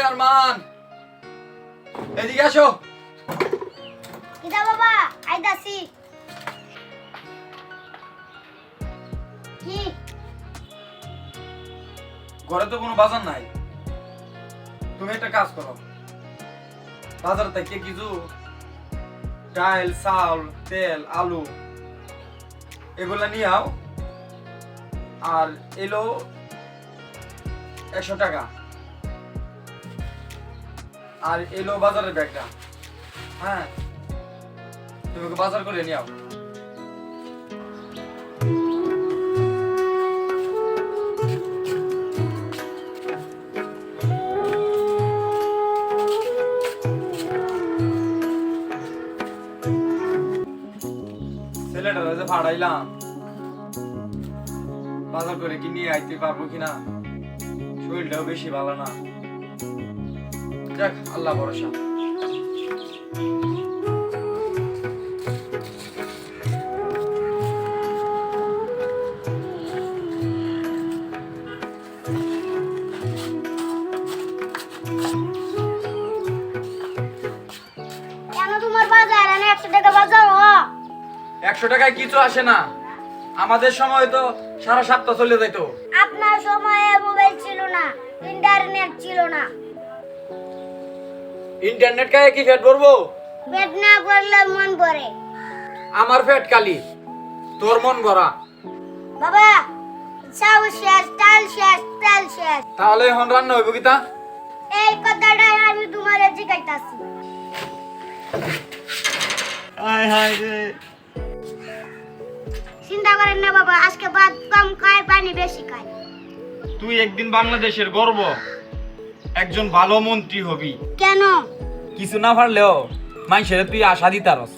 আরমান, এদিকে আসো। কিদা বাবা আইতাছি। কি ঘরে তো কোনো বাজার নাই, তুমি একটা কাজ করো, বাজার থেকে কিছু ডাল, চাউল, তেল, আলু এগুলা নিয়ে আও। আর এলো 100 টাকা, আর এলো বাজারের ব্যাগটা। হ্যাঁ, তুমি ওকে বাজার করে নিয়ে আও। ছেলেটা যে ভাড়াইলাম, বাজার করে কি নিয়ে আইতে পারবো কিনা, শরীরটাও বেশি ভালো না। যাক, আল্লাহ ভরসা। কেন তোমার বাজার আনে 100 টাকা বাজার? 100 টাকায় কিছু আসে না, আমাদের সময় তো সারা সপ্তাহ চলে যাইতো। আপনার সময়ে মোবাইল ছিল না, ইন্টারনেট ছিল না। ইন্টারনেট কায়ে কি ফেট ভরবো? পেট না করলে মন ভরে। আমার ফেট কালি, তোর মন ভরা। বাবা চাউল শেষ, ডাল শেষ, তেল শেষ। তাহলে এখন রান্না হইব কিতা? এই কথাটাই আমি তোমারে জিজ্ঞাসাছি। হায় হায় রে, চিন্তা করেন না বাবা, আজকে ভাত কম খায়, পানি বেশি খায়। তুই একদিন বাংলাদেশের গর্ব, একজন ভালো মন্ত্রী হবি। কেন? কিছু না পারলেও মানুষের তুই আশা দিতারস।